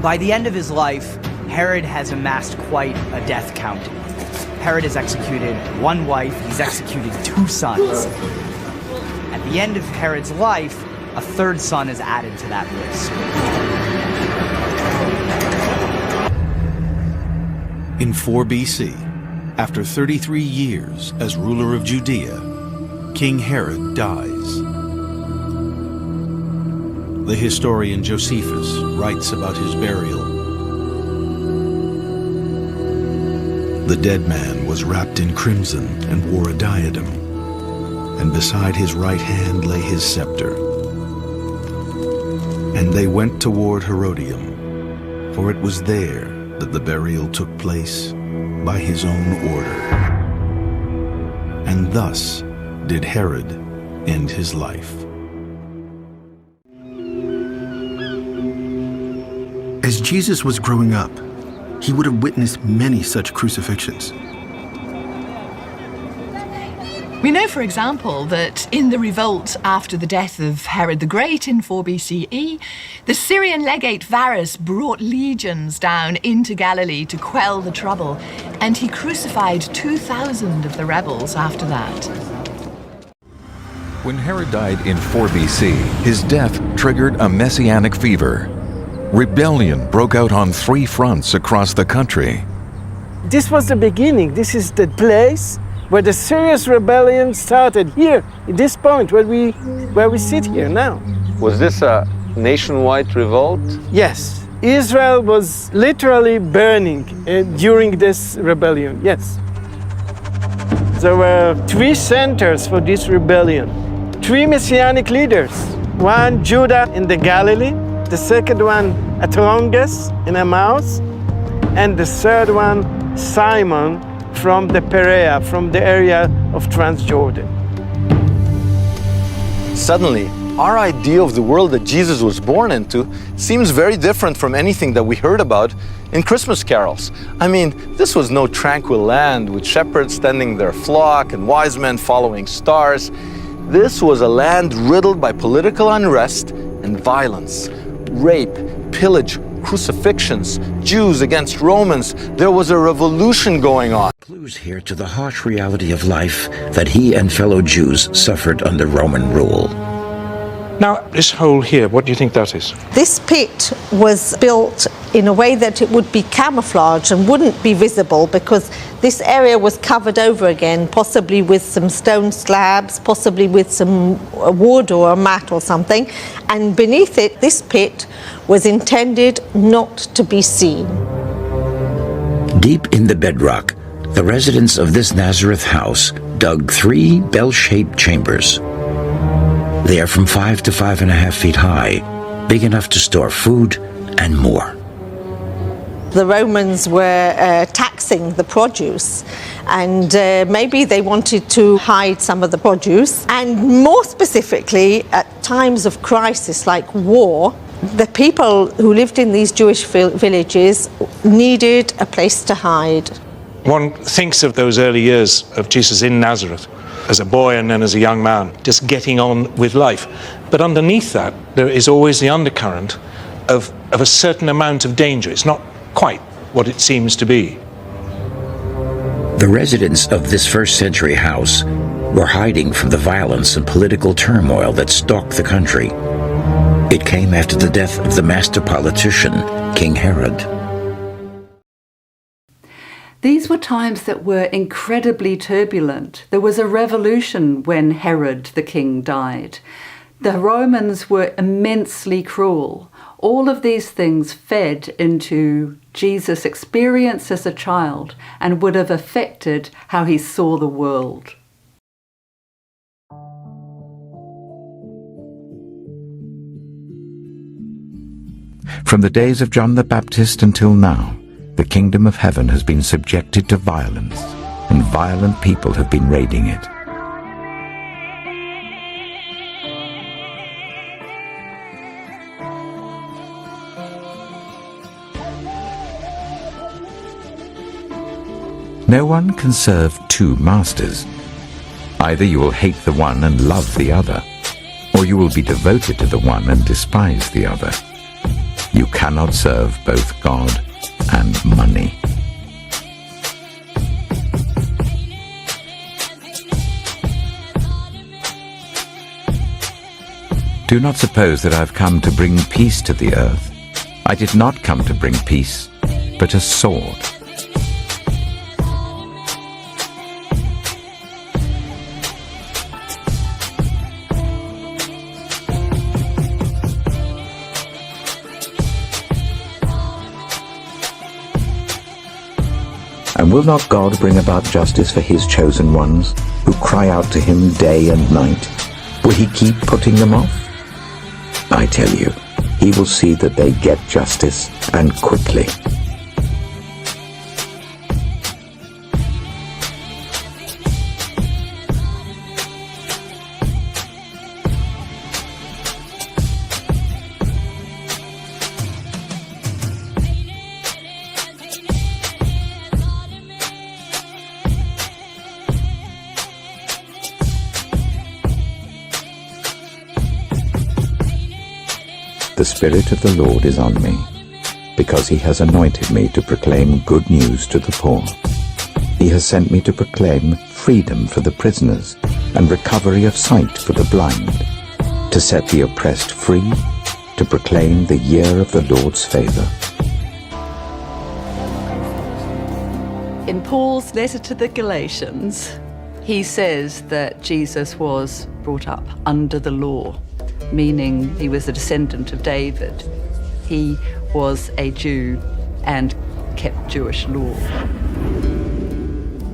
By the end of his life, Herod has amassed quite a death count. Herod has executed one wife, he's executed 2 sons. At the end of Herod's life, a 3rd son is added to that list. In 4 BC, after 33 years as ruler of Judea, King Herod dies. The historian Josephus writes about his burial. The dead man was wrapped in crimson and wore a diadem, and beside his right hand lay his scepter. And they went toward Herodium, for it was there that the burial took place by his own order. And thus did Herod end his life. As Jesus was growing up, he would have witnessed many such crucifixions. We know, for example, that in the revolt after the death of Herod the Great in 4 BCE, the Syrian legate Varus brought legions down into Galilee to quell the trouble, and he crucified 2,000 of the rebels after that. When Herod died in 4 BC, his death triggered a messianic fever. Rebellion broke out on 3 fronts across the country. This was the beginning. This is the place where the serious rebellion started, here, at this point where we sit here now. Was this a nationwide revolt? Yes. Israel was literally burning during this rebellion, yes. There were 3 centers for this rebellion. 3 messianic leaders. One, Judas in the Galilee. The second one, Atronges in Emmaus. And the third one, Simon from the Perea, from the area of Transjordan. Suddenly, our idea of the world that Jesus was born into seems very different from anything that we heard about in Christmas carols. I mean, this was no tranquil land with shepherds tending their flock and wise men following stars. This was a land riddled by political unrest and violence, rape, pillage, crucifixions, Jews against Romans. There was a revolution going on. Clues here to the harsh reality of life that he and fellow Jews suffered under Roman rule. Now, this hole here, what do you think that is? This pit was built in a way that it would be camouflaged and wouldn't be visible, because this area was covered over again, possibly with some stone slabs, possibly with some wood or a mat or something. And beneath it, this pit was intended not to be seen. Deep in the bedrock, the residents of this Nazareth house dug 3 bell-shaped chambers. They are from 5 to 5.5 feet high, big enough to store food and more. The Romans were taxing the produce, and maybe they wanted to hide some of the produce. And more specifically, at times of crisis like war, the people who lived in these Jewish villages needed a place to hide. One thinks of those early years of Jesus in Nazareth, as a boy and then as a young man, just getting on with life. But underneath that, there is always the undercurrent of a certain amount of danger. It's not quite what it seems to be. The residents of this first-century house were hiding from the violence and political turmoil that stalked the country. It came after the death of the master politician, King Herod. These were times that were incredibly turbulent. There was a revolution when Herod the king died. The Romans were immensely cruel. All of these things fed into Jesus' experience as a child and would have affected how he saw the world. From the days of John the Baptist until now, the kingdom of heaven has been subjected to violence, and violent people have been raiding it. No one can serve two masters. Either you will hate the one and love the other, or you will be devoted to the one and despise the other. You cannot serve both God and money. Do not suppose that I have come to bring peace to the earth. I did not come to bring peace, but a sword. And will not God bring about justice for his chosen ones, who cry out to him day and night? Will he keep putting them off? I tell you, he will see that they get justice, and quickly. The Spirit of the Lord is on me, because he has anointed me to proclaim good news to the poor. He has sent me to proclaim freedom for the prisoners and recovery of sight for the blind, to set the oppressed free, to proclaim the year of the Lord's favor. In Paul's letter to the Galatians, he says that Jesus was brought up under the law, meaning he was a descendant of David. He was a Jew and kept Jewish law.